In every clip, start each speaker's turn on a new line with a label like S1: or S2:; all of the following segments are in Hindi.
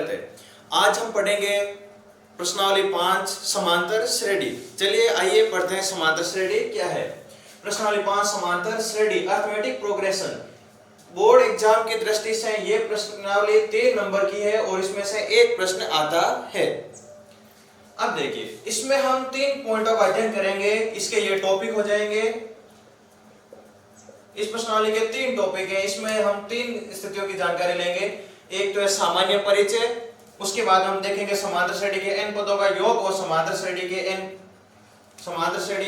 S1: स्वागत है। आज हम पढ़ेंगे प्रश्नावली 5 समांतर श्रेणी। चलिए आइए पढ़ते हैं समांतर श्रेणी क्या है। प्रश्नावली 5 समांतर श्रेणी अरिथमेटिक प्रोग्रेशन। बोर्ड एग्जाम की दृष्टि से ये प्रश्नावली 3 नंबर की है और इसमें से एक प्रश्न आता है। अब देखिए, इसमें हम 3 पॉइंटों का अध्ययन करेंगे। इसके ये टॉपिक हो जाएंगे। इस प्रश्नावली के 3 टॉपिक हैं। इसमें हम 3 स्थितियों की जानकारी लेंगे। एक तो है सामान्य परिचय, उसके बाद हम देखेंगे समांतर श्रेणी के n पदों का योग और समांतर श्रेणी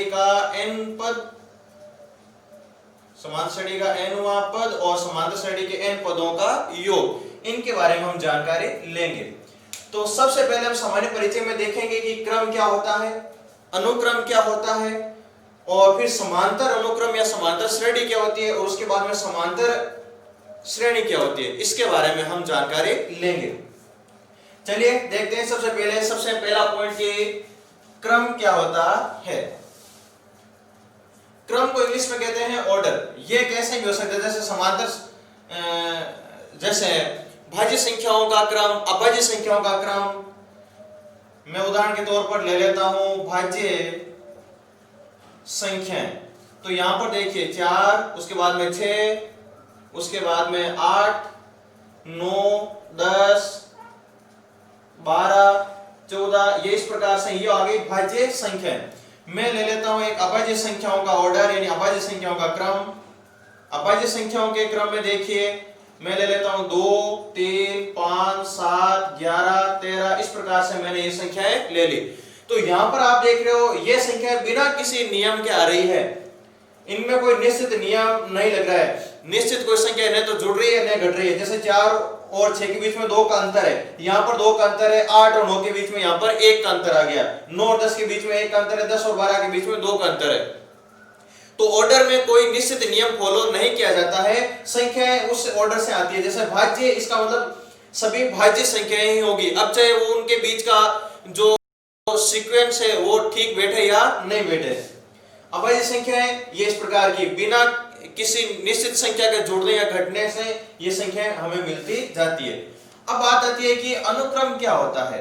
S1: का n पद, समांतर श्रेणी का nवां पद और समांतर श्रेणी के n पदों का योग, इनके बारे में हम जानकारी लेंगे। तो सबसे पहले हम सामान्य परिचय में देखेंगे कि क्रम क्या होता है, अनुक्रम क्या होता है, और फिर समांतर अनुक्रम या समांतर श्रेणी क्या होती है, और उसके बाद में समांतर श्रेणी क्या होती है, इसके बारे में हम जानकारी लेंगे। चलिए देखते हैं। सबसे पहला पॉइंट ये क्रम क्या होता है। क्रम को इंग्लिश में कहते हैं ऑर्डर। ये कैसे भी हो सकता है, जैसे जैसे भाज्य संख्याओं का क्रम, अभाज्य संख्याओं का क्रम। मैं उदाहरण के तौर पर ले लेता हूं भाज्य संख्याएं। तो यहां पर देखिए 4, उसके बाद में 6, उसके बाद में 8, 9, 10, 12, 14, ये इस प्रकार से ये आ गई भाज्य संख्या। मैं ले लेता हूं एक अभाज्य संख्याओं का ऑर्डर, यानी अभाज्य संख्याओं का क्रम। अभाज्य संख्याओं के क्रम में देखिए मैं ले लेता हूं 2, 3, 5, 7, 11, 13, इस प्रकार से मैंने ये संख्याएं ले ली। तो यहां पर आप देख रहे हो ये संख्याएं बिना किसी नियम के आ रही है। इनमें कोई निश्चित नियम नहीं लग रहा है। निश्चित कोई संख्या न तो जुड़ रही है न घट रही है। जैसे 4 और 6 के बीच में 2 का अंतर है, यहाँ पर 2 का अंतर है। 8 और 9 के बीच में यहाँ पर 1 का अंतर आ गया। 9 और 10 के बीच में 1 का अंतर है। 10 और 12 के बीच में 2 का अंतर है। तो ऑर्डर में कोई निश्चित नियम फॉलो नहीं किया जाता है। संख्याएं उस ऑर्डर से आती है। जैसे भाज्य, इसका मतलब सभी भाज्य संख्याएं ही होगी। अब चाहे वो उनके बीच का जो सीक्वेंस है वो ठीक बैठे या नहीं बैठे। अभाज्य संख्याएं ये इस प्रकार की बिना किसी निश्चित संख्या के जुड़ने या घटने से ये संख्याएं हमें मिलती जाती है। अब बात आती है कि अनुक्रम क्या होता है।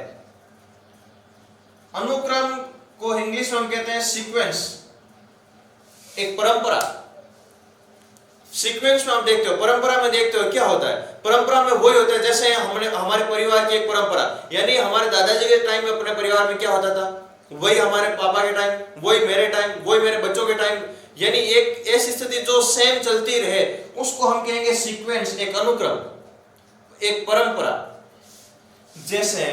S1: अनुक्रम को इंग्लिश में हम कहते हैं सीक्वेंस, एक परंपरा। सीक्वेंस में हम देखते हो, परंपरा में देखते हो क्या होता है। परंपरा में वही होता है जैसे हमारे परिवार की एक परंपरा, यानी हमारे दादाजी के टाइम में अपने परिवार में क्या होता था, वही हमारे पापा के टाइम, वही मेरे टाइम, वही मेरे बच्चों के टाइम, यानी एक ऐसी स्थिति जो सेम चलती रहे, उसको हम कहेंगे सीक्वेंस, एक अनुक्रम, एक परंपरा। जैसे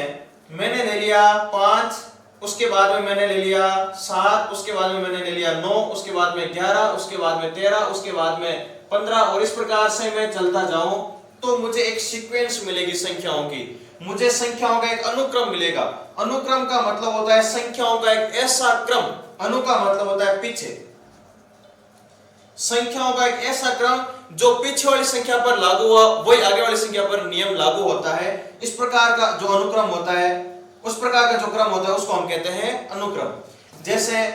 S1: मैंने ले लिया 5, उसके बाद में मैंने ले लिया 7, उसके बाद में मैंने ले लिया 9, उसके बाद में 11, उसके बाद में 13, उसके बाद में 15, और इस प्रकार से मैं चलता जाऊं तो मुझे एक सीक्वेंस मिलेगी संख्याओं की। मुझे संख्याओं का एक अनुक्रम मिलेगा। अनुक्रम का मतलब होता है संख्याओं का एक ऐसा क्रम। अनु का मतलब होता है पीछे। संख्याओं का एक ऐसा क्रम जो पीछे वाली संख्या पर लागू हुआ वही आगे वाली संख्या पर नियम लागू होता है। इस प्रकार का जो अनुक्रम होता है, उस प्रकार का जो क्रम होता है उसको हम कहते हैं अनुक्रम। जैसे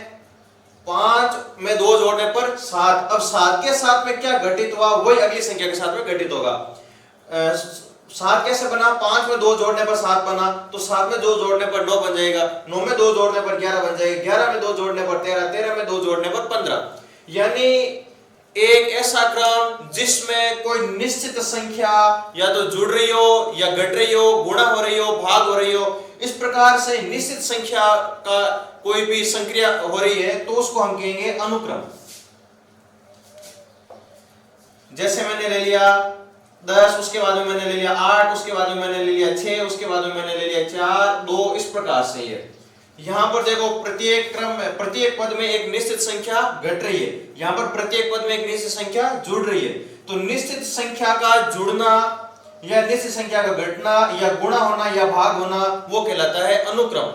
S1: 5 में 2 जोड़ने पर 7। अब 7 के साथ में क्या घटित हुआ वही अगली संख्या के साथ में घटित होगा। 7 कैसे बना, 5 में 2 जोड़ने पर 7 बना, तो 7 में 2 जोड़ने पर 9 बन जाएगा। 9 में 2 जोड़ने पर 11 बन जाएगा। 11 में 2 जोड़ने पर 13, 13 में 2 जोड़ने पर 15। यानी एक ऐसा क्रम जिसमें कोई निश्चित संख्या या तो जुड़ रही हो या घट रही हो, गुणा हो रही हो, भाग हो रही हो, इस प्रकार से निश्चित संख्या का कोई भी संक्रिया हो रही है तो उसको हम कहेंगे अनुक्रम। जैसे मैंने ले लिया 10, उसके बाद में मैंने ले लिया 8, उसके बाद में मैंने ले लिया 6, उसके बाद में मैंने ले लिया 4, 2, इस प्रकार से ये। यहां पर देखो प्रत्येक क्रम में, प्रत्येक पद में एक निश्चित संख्या घट रही है, यहां पर प्रत्येक पद में एक निश्चित संख्या जुड़ रही है। तो निश्चित संख्या का जुड़ना या निश्चित संख्या का घटना या गुणा होना या भाग होना वो कहलाता है अनुक्रम।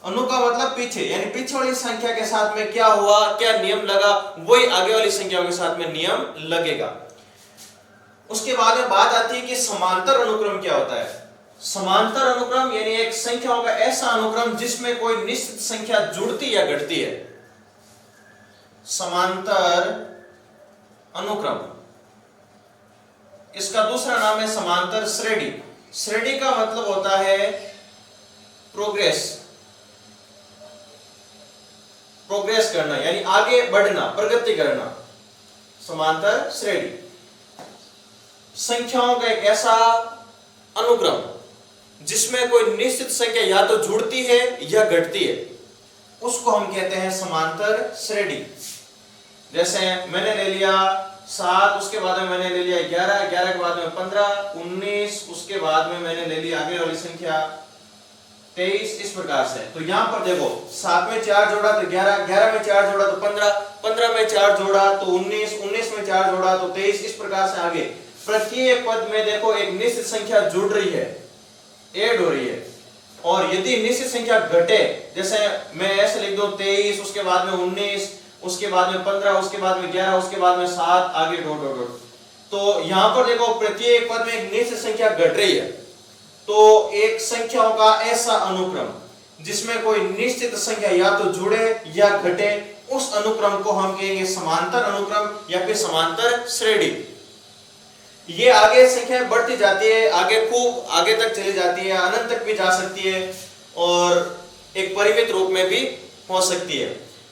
S1: अनु का मतलब पीछे, यानी पीछे वाली संख्या के साथ में क्या हुआ, क्या नियम लगा, वही आगे वाली संख्याओं के साथ में नियम लगेगा। उसके बाद में बात आती है कि समांतर अनुक्रम क्या होता है। समांतर अनुक्रम यानी एक संख्याओं का ऐसा अनुक्रम जिसमें कोई निश्चित संख्या जुड़ती या घटती है। समांतर अनुक्रम, इसका दूसरा नाम है समांतर श्रेणी। श्रेणी का मतलब होता है प्रोग्रेस, प्रोग्रेस करना यानी आगे बढ़ना, प्रगति करना। समांतर श्रेणी संख्याओं का एक ऐसा अनुक्रम जिसमें कोई निश्चित संख्या या तो जुड़ती है या घटती है, उसको हम कहते हैं समांतर श्रेणी। जैसे मैंने ले लिया 7, उसके बाद में मैंने ले लिया 11, 11 के बाद में 15, 19, उसके बाद में मैंने ले लिया आगे वाली संख्या 23, इस प्रकार से। तो यहां पर देखो 7 में 4 जोड़ा तो 11, 11 में 4 जोड़ा तो 15, 15 में 4 जोड़ा तो 19, 19 में 4 जोड़ा तो 23, इस प्रकार से आगे प्रत्येक पद में देखो एक निश्चित संख्या जुड़ रही है, ऐड हो रही है। और यदि निश्चित संख्या घटे, जैसे मैं ऐसे लिख दूं 23, उसके बाद में 19, उसके बाद में 15, उसके बाद में 11, उसके बाद में 7, आगे डॉट डॉट डॉट, तो यहां पर देखो प्रत्येक पद में एक निश्चित संख्या घट रही है। तो एक संख्याओं का ऐसा अनुक्रम जिसमें कोई निश्चित संख्या या तो जुड़े या घटे, उस अनुक्रम को हम कहेंगे समांतर अनुक्रम या फिर समांतर श्रेणी। ये आगे संख्याएं बढ़ती जाती है, आगे खूब आगे तक चली जाती है, अनंत तक भी जा सकती है और एक परिमित रूप में भी हो सकती है।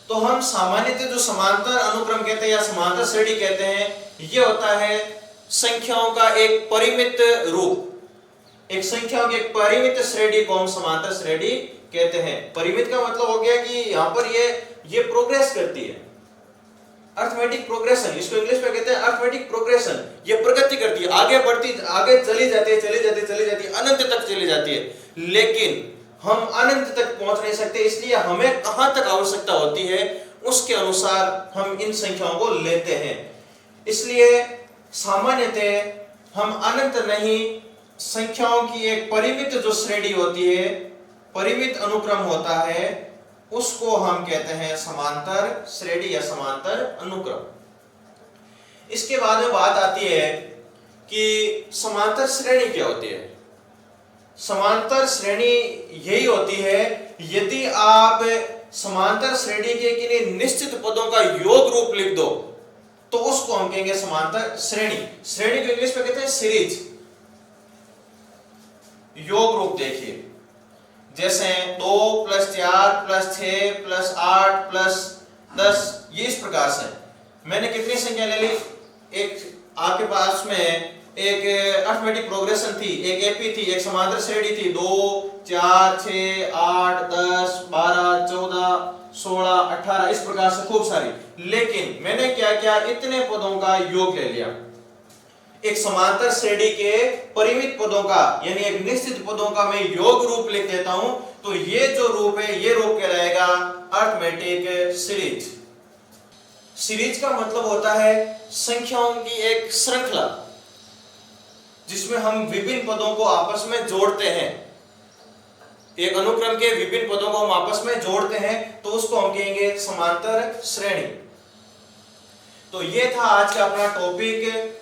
S1: तो हम सामान्यतः जो समांतर अनुक्रम कहते हैं या समांतर श्रेणी कहते हैं, ये होता है संख्याओं का एक परिमित रूप, एक संख्याओं की एक परिमित श्रेणी को हम समांतर श्रेणी कहते हैं। परिमित का मतलब हो गया कि यहाँ पर ये प्रोग्रेस करती है, अर्थमेटिक प्रोग्रेशन, इसको इंग्लिश में कहते हैं अर्थमेटिक प्रोग्रेशन। ये प्रगति करती है, आगे बढ़ती, आगे चली जाती है, चली जाती है, चली जाती है, अनंत तक चली जाती है। लेकिन हम अनंत तक पहुंच नहीं सकते, इसलिए हमें कहां तक आवश्यकता होती है उसके अनुसार हम इन संख्याओं को लेते हैं। इसलिए सामान्यतः हम अनंत नहीं, संख्याओं की एक परिमित जो श्रेणी होती है, परिमित अनुक्रम होता है, उसको हम कहते हैं समांतर श्रेणी या समांतर अनुक्रम। इसके बाद में बात आती है कि समांतर श्रेणी क्या होती है। समांतर श्रेणी यही होती है यदि आप समांतर श्रेणी के किन्हीं निश्चित पदों का योग रूप लिख दो तो उसको हम कहेंगे समांतर श्रेणी। श्रेणी को इंग्लिश में कहते हैं सीरीज। योग रूप देखिए, जैसे 2 + 4 + 6 + 8 + 10, ये इस प्रकार से। मैंने कितनी संख्या ले ली, एक आपके पास में एक अर्थमेटिक प्रोग्रेशन थी, एक एपी थी, एक समांतर श्रेणी थी, 2, 4, 6, 8, 10, 12, 14, 16, 18, इस प्रकार से खूब सारी। लेकिन मैंने क्या किया, इतने पदों का योग ले लिया। एक समांतर श्रेणी के परिमित पदों का यानी एक निश्चित पदों का मैं योग रूप लिख देता हूं, तो ये जो रूप है ये रूप कहलाएगा अर्थमेटिक सीरीज। सीरीज का मतलब होता है संख्याओं की एक श्रृंखला जिसमें हम विभिन्न पदों को आपस में जोड़ते हैं। एक अनुक्रम के विभिन्न पदों को हम आपस में जोड़ते हैं तो उसको हम कहेंगे समांतर श्रेणी। तो ये था आज का अपना टॉपिक,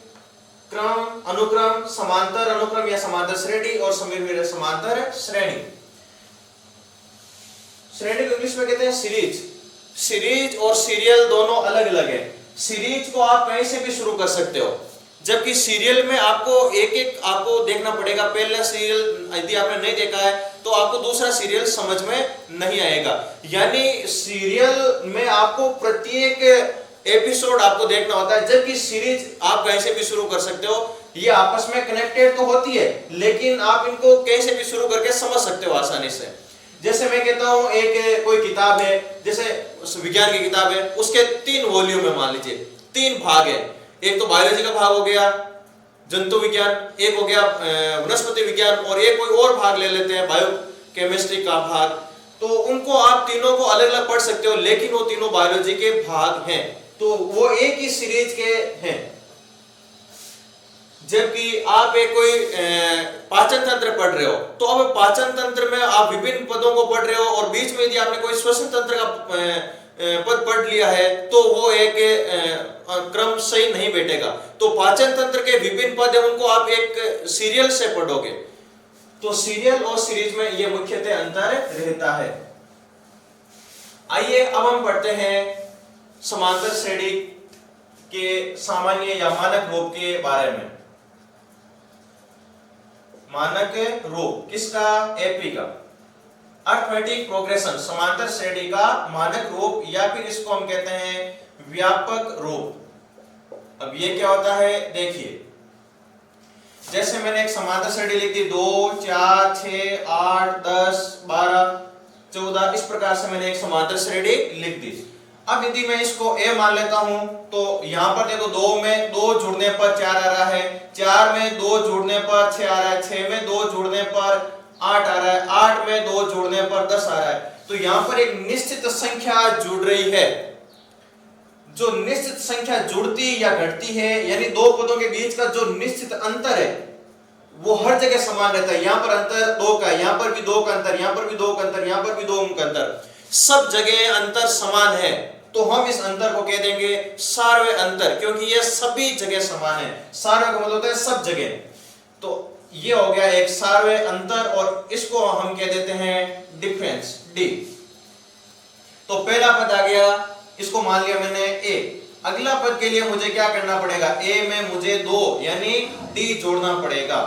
S1: क्रम, अनुक्रम, समांतर अनुक्रम या समांतर श्रेणी और समांतर श्रेणी। श्रेणी को इंग्लिश में कहते हैं सीरीज। सीरीज और सीरियल दोनों अलग अलग है। सीरीज को आप कहीं से भी शुरू कर सकते हो, जबकि सीरियल में आपको एक एक आपको देखना पड़ेगा। पहला सीरियल यदि आपने नहीं देखा है तो आपको दूसरा सीरियल समझ में नहीं आएगा। यानी सीरियल में आपको प्रत्येक एपिसोड आपको देखना होता है, जबकि सीरीज आप कहीं से भी शुरू कर सकते हो। ये आपस में कनेक्टेड तो होती है लेकिन आप इनको कहीं से भी शुरू करके समझ सकते हो आसानी से। जैसे मैं कहता हूं एक कोई किताब है, जैसे विज्ञान की किताब है, उसके 3 वॉल्यूम है, मान लीजिए 3 भाग है। एक तो बायोलॉजी का भाग हो गया, जंतु विज्ञान, एक हो गया वनस्पति विज्ञान, और एक कोई और भाग ले लेते हैं बायोकेमिस्ट्री का भाग। तो उनको आप तीनों को अलग अलग पढ़ सकते हो, लेकिन वो तीनों बायोलॉजी के भाग हैं, तो वो एक ही सीरीज के हैं। जबकि आप एक कोई पाचन तंत्र पढ़ रहे हो तो अब पाचन तंत्र में आप विभिन्न पदों को पढ़ रहे हो और बीच में यदि आपने कोई श्वसन तंत्र का पद पढ़ लिया है तो वो एक क्रम सही नहीं बैठेगा। तो पाचन तंत्र के विभिन्न पद है, उनको आप एक सीरियल से पढ़ोगे। तो सीरियल और सीरीज में ये मुख्यतः अंतर रहता है। आइए अब हम पढ़ते हैं समांतर श्रेणी के सामान्य या मानक रूप के बारे में। मानक रूप किसका? एपी का। अरिथमेटिक प्रोग्रेशन समांतर श्रेणी का मानक रूप, या फिर इसको हम कहते हैं व्यापक रूप। अब ये क्या होता है देखिए, जैसे मैंने एक समांतर श्रेणी लिख दी 2 4 6 8 10 12 14, इस प्रकार से मैंने एक समांतर श्रेणी लिख दी। अब यदि मैं इसको a मान लेता हूं तो यहां पर देखो 2 में 2 जुड़ने पर 4 आ रहा है, 4 में 2 जुड़ने पर 6 आ रहा है, 6 में 2 जुड़ने पर 8 आ रहा है, 8 में 2 जुड़ने पर 10 आ रहा है। तो यहां पर एक निश्चित संख्या जुड़ रही है। जो निश्चित संख्या जुड़ती या घटती है, यानी दो पदों के बीच का जो निश्चित अंतर है वो हर जगह समान रहता है। यहां पर अंतर 2 का, यहां पर भी 2 का अंतर, यहां पर भी 2 का अंतर, यहां पर भी 2 का अंतर, सब जगह अंतर समान है। तो हम इस अंतर को कह देंगे सार्वय अंतर, क्योंकि ये सभी जगह समान है। सार्वय का मतलब होता है सब जगह। तो ये हो गया एक सार्वय अंतर, और इसको हम कह देते हैं डिफरेंस डी। तो पहला पद आ गया, इसको मान लिया मैंने a। अगला पद के लिए मुझे क्या करना पड़ेगा? a में मुझे 2 यानी d जोड़ना पड़ेगा।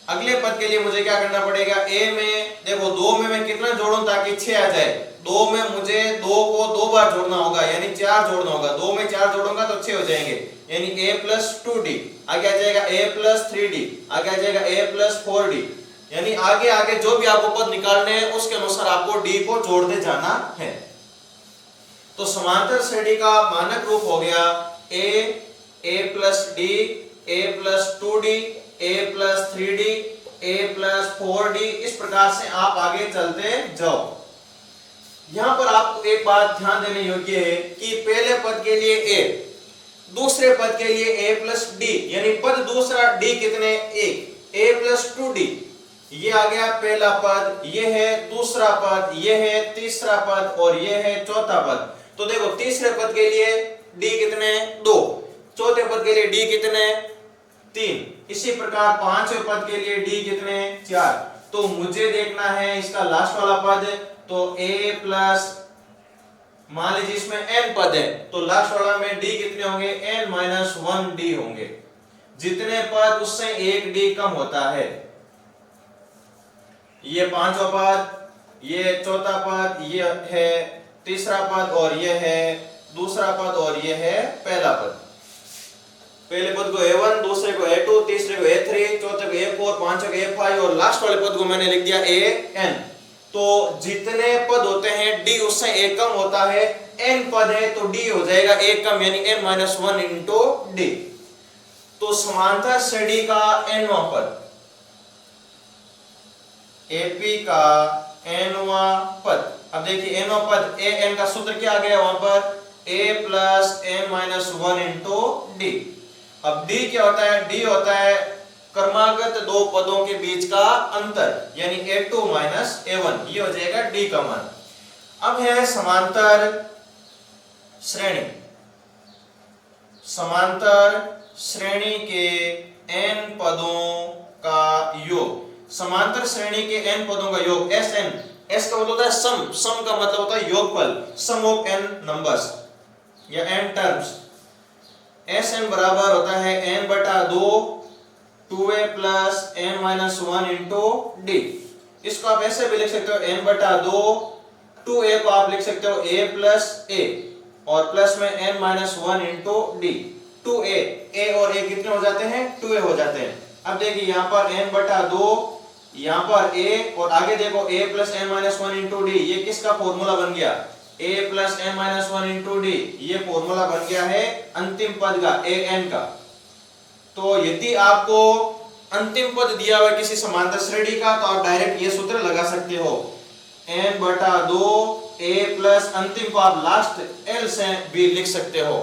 S1: अगले पद के लिए मुझे क्या करना पड़ेगा? a में देखो 2 में मैं कितना जोड़ूं ताकि 6 आ जाए? 2 में मुझे 2 को 2 बार जोड़ना होगा, यानी 4 जोड़ना होगा। 2 में 4 जोड़ूंगा तो 6 हो जाएंगे, यानी a प्लस 2d, आगे आ जाएगा a प्लस 3d, आगे आ जाएगा a प्लस 4d। यानी आगे आगे जो भी आपको पद निकालने हैं उसके अनुसार आपको d को जोड़ते जाना है। तो समांतर श्रेणी का मानक रूप हो गया a plus d, a plus 2d, a plus 3d, a plus 4d। इस प्रकार से आप आगे चलते जाओ। यहां पर आपको एक बात ध्यान देने योग्य है कि पहले पद के लिए a, दूसरे पद के लिए a प्लस d, यानी पद दूसरा d कितने? 1, a प्लस 2d। ये आ गया पहला पद, ये है दूसरा पद, ये है तीसरा पद, और ये है चौथा पद। तो देखो तीसरे पद के लिए d कितने? 2, चौथे पद के लिए d कितने? 3, इसी प्रकार पांचवें पद के लिए d कितने? 4। तो मुझे देखना है इसका लास्ट वाला पद, तो a प्लस, मान लीजिए इसमें n पद है तो लास्ट वाला में d कितने होंगे? n माइनस 1d होंगे। जितने पद उससे एक d कम होता है। ये पांचवा पद, ये चौथा पद, ये है तीसरा पद, और ये है दूसरा पद, और ये है पहला पद। पहले पद को a1, दूसरे को a2, तीसरे को a3, चौथे को a4, पांचवे को a5, और लास्ट वाले पद को मैंने लिख दिया an। तो जितने पद होते हैं d उससे एक कम होता है। n पद है तो d हो जाएगा एक कम, यानी n माइनस 1 इंटू d। तो समांतर श्रेणी का nवां पद, AP का nवां पद। अब देखिए nवां पद, an का सूत्र क्या आ गया वहां पर? a plus n minus 1 into d। अब d क्या होता है? d होता है क्रमागत दो पदों के बीच का अंतर, यानी a2 माइनस a1। ये हो जाएगा d का मान। अब है समांतर श्रेणी। समांतर श्रेणी के n पदों का योग। समांतर श्रेणी के n पदों का योग Sn। S का मतलब होता है सम, सम का मतलब होता है योगफल, सम ऑफ n नंबर्स या n टर्म्स। Sn बराबर होता है n बटा 2 2a plus n minus 1 into d। इसको आप ऐसे भी लिख सकते हो n बटा 2, 2a को आप लिख सकते हो a प्लस a, और प्लस में n minus 1 into d। 2a, a और a कितने हो जाते हैं? 2a हो जाते हैं। अब देखिए यहाँ पर n बटा 2, यहाँ पर a, और आगे देखो a plus n minus 1 into D. ये किसका फॉर्मूला बन गया? a plus n minus 1 into D. ये फॉर्मूला बन गया है अंतिम पद का, an का। तो यदि आपको अंतिम पद दिया हुआ किसी समांतर श्रेणी का, तो आप डायरेक्ट ये सूत्र लगा सकते हो, n बटा 2 a प्लस अंतिम को आप लास्ट l से भी लिख सकते हो।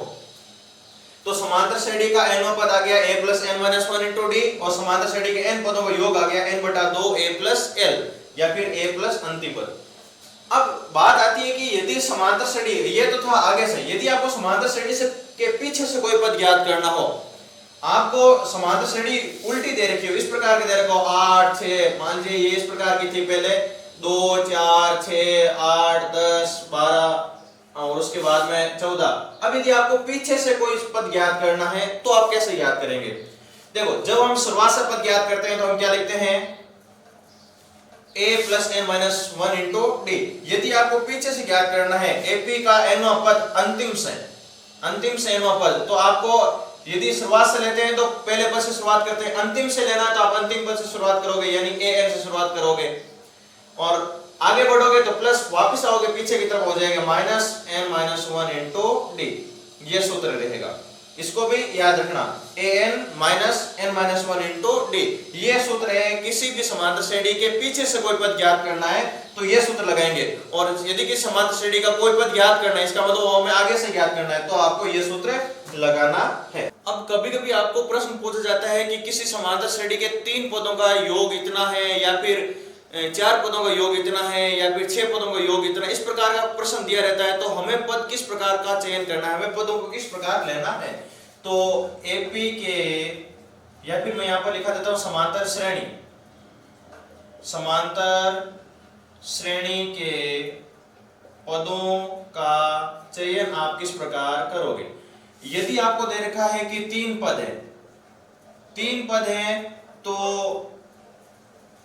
S1: तो समांतर श्रेणी का nवां पद आ गया a plus n minus 1 into D, और समांतर श्रेणी के n पदों का योग आ गया n बटा 2 a प्लस l, या फिर a प्लस अंतिम पद। अब बात आती है कि यदि समांतर श्रेणी, ये तो था आगे से, यदि आपको समांतर श्रेणी से के पीछे से कोई पद ज्ञात करना हो, आपको समांतर श्रेणी उल्टी दे रखी हो, इस प्रकार की दे रखो 8 6, मान लीजिए ये इस प्रकार की थी पहले 2 4 6 8 10 12 और उसके बाद में 14। अब यदि आपको पीछे से कोई पद ज्ञात करना है तो आप कैसे याद करेंगे? देखो जब हम शुरुआत से पद ज्ञात करते हैं तो हम क्या लिखते हैं, a plus n minus 1 into D. यदि आपको पीछे से ज्ञात करना है ap का nवां पद अंतिम से nवां पद, तो आपको यदि शुरुआत से लेते हैं तो पहले पद से शुरुआत करते हैं, अंतिम से लेना तो आप अंतिम पद से शुरुआत करोगे यानी an से शुरुआत करोगे और आगे बढ़ोगे तो प्लस वापस आओगे पीछे की तरफ हो जाएगा minus n minus 1 into D. ये सूत्र रहेगा, इसको भी याद रखना, an minus n minus 1 into D. ये सूत्र है, किसी भी समांतर श्रेणी के पीछे से कोई पद ज्ञात करना है तो ये सूत्र लगाएंगे, और यदि किसी समांतर श्रेणी का कोई पद ज्ञात करना है इसका मतलब हमें आगे से ज्ञात करना है तो आपको ये सूत्र लगाना है। अब कभी कभी आपको प्रश्न पूछा जाता है कि किसी समांतर श्रेणी के 3 पदों का योग इतना है या फिर 4 पदों का योग इतना है या फिर 6 पदों का योग इतना, इस प्रकार का प्रश्न दिया रहता है तो हमें पद किस प्रकार का चयन करना है, हमें पदों को किस प्रकार लेना है। तो एपी के, या फिर मैं यहां पर लिखा देता हूं समांतर श्रेणी के पदों का चयन आप किस प्रकार करोगे। यदि आपको दे रखा है कि 3 पद है तो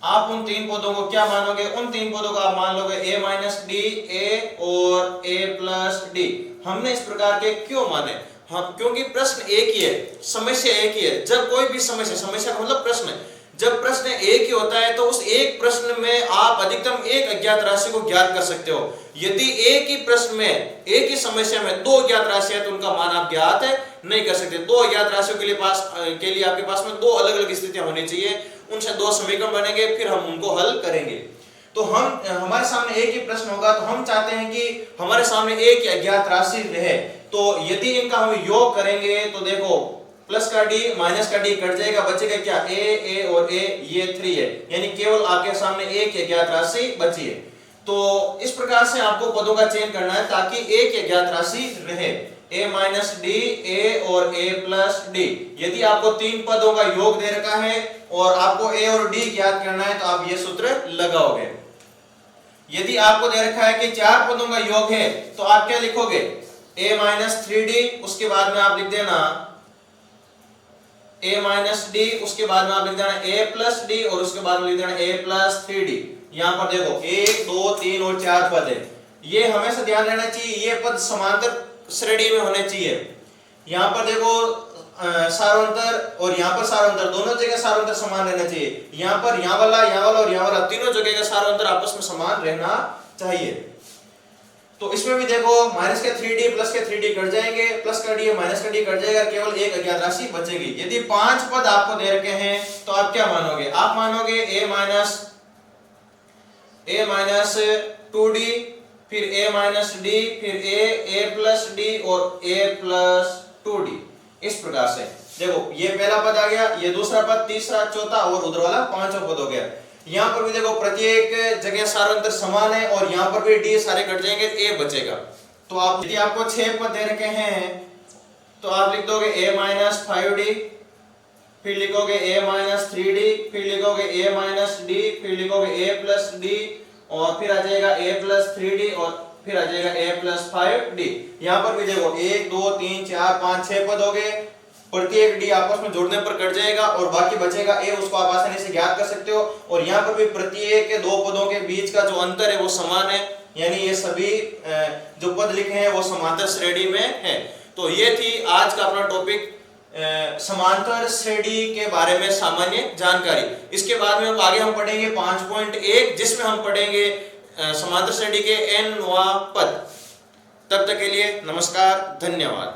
S1: आप उन 3 पदों को क्या मानोगे, उन 3 पदों को आप मान लोगे a माइनस डी, a और a प्लस डी। हमने इस प्रकार के क्यों माने, हम क्योंकि प्रश्न एक ही है, समस्या एक ही है। जब कोई भी समस्या का मतलब प्रश्न है, जब प्रश्न एक ही होता है तो उस एक प्रश्न में आप अधिकतम एक अज्ञात राशि को ज्ञात कर सकते हो। यदि एक ही प्रश्न में, एक ही समस्या में 2 अज्ञात राशि है तो उनका मान आप ज्ञात नहीं कर सकते। 2 अज्ञात राशियों के लिए आपके पास में 2 अलग अलग स्थितियां होनी चाहिए, उनसे 2 समीकरण बनेंगे, फिर हम उनको हल करेंगे। तो हमारे सामने एक ही प्रश्न होगा तो हम चाहते हैं कि हमारे सामने एक ही अज्ञात राशि रहे, तो यदि इनका हम योग करेंगे तो देखो प्लस का डी माइनस का डी कट जाएगा, बचेगा क्या a और a, ये 3 है, यानी केवल आपके सामने एक ही अज्ञात राशि बची है। तो इस प्रकार से आपको पदों का चयन करना है ताकि एक ही अज्ञात राशि रहे, a माइनस डी, a और a प्लस डी। यदि आपको 3 पदों का योग दे रखा है और आपको a और d ज्ञात करना है तो आप ये सूत्र लगाओगे। यदि आपको दे रखा है कि 4 पदों का योग है तो आप क्या लिखोगे, a माइनस 3d, उसके बाद में आप लिख देना a माइनस डी, उसके बाद में आप लिख देना a प्लस डी और उसके बाद में लिख देना a प्लस 3d। यहां पर देखो 1 2 3 और 4 पद है, ये हमेशा ध्यान रहना चाहिए, ये पद समांतर श्रेणी में होने चाहिए। यहां पर देखो सारोंतर और यहां पर सारोंतर, दोनों जगह सारोंतर समान रहना चाहिए। यहां पर यहां वाला और यहां वाला तीनों जगह का सारोंतर आपस में समान रहना चाहिए। तो इसमें भी देखो माइनस के 3d प्लस के 3d कट जाएंगे, प्लस का d माइनस का d कट जाएगा, केवल एक अज्ञात राशि बचेगी। यदि 5 पद आपको दे रखे हैं तो आप क्या मानोगे, आप मानोगे a माइनस 2d, फिर a माइनस d, फिर a प्लस d और a प्लस 2d। इस प्रकार से देखो ये पहला पद आ गया, ये दूसरा पद, तीसरा, चौथा और उधर वाला 5वां पद हो गया। यहां पर भी देखो प्रत्येक जगह सारोंतर समान है और यहां पर भी डी सारे कट जाएंगे, a बचेगा। तो आप यदि आपको 6 पद दे रखे हैं तो आप लिख दोगे a माइनस 5d, फिर लिखोगे a माइनस 3d, फिर लिखोगे a माइनस d, फिर लिखोगे a प्लस d और फिर आ जाएगा a प्लस 3d और फिर आ जाएगा a प्लस 5d। यहां पर भी देखो 1 2 3 4 5 6 पद हो गए, प्रत्येक डी आपस में जोड़ने पर कट जाएगा और बाकी बचेगा a, उसको आप आसानी से ज्ञात कर सकते हो। और यहाँ पर भी प्रत्येक 2 पदों के बीच का जो अंतर है वो समान है, यानी ये सभी जो पद लिखे हैं वो समांतर श्रेणी में है। तो ये थी आज का अपना टॉपिक, समांतर श्रेणी के बारे में सामान्य जानकारी। इसके बाद में आगे हम पढ़ेंगे 5.1 जिसमें हम पढ़ेंगे समांतर श्रेणी के n वां पद। तब तक के लिए नमस्कार, धन्यवाद।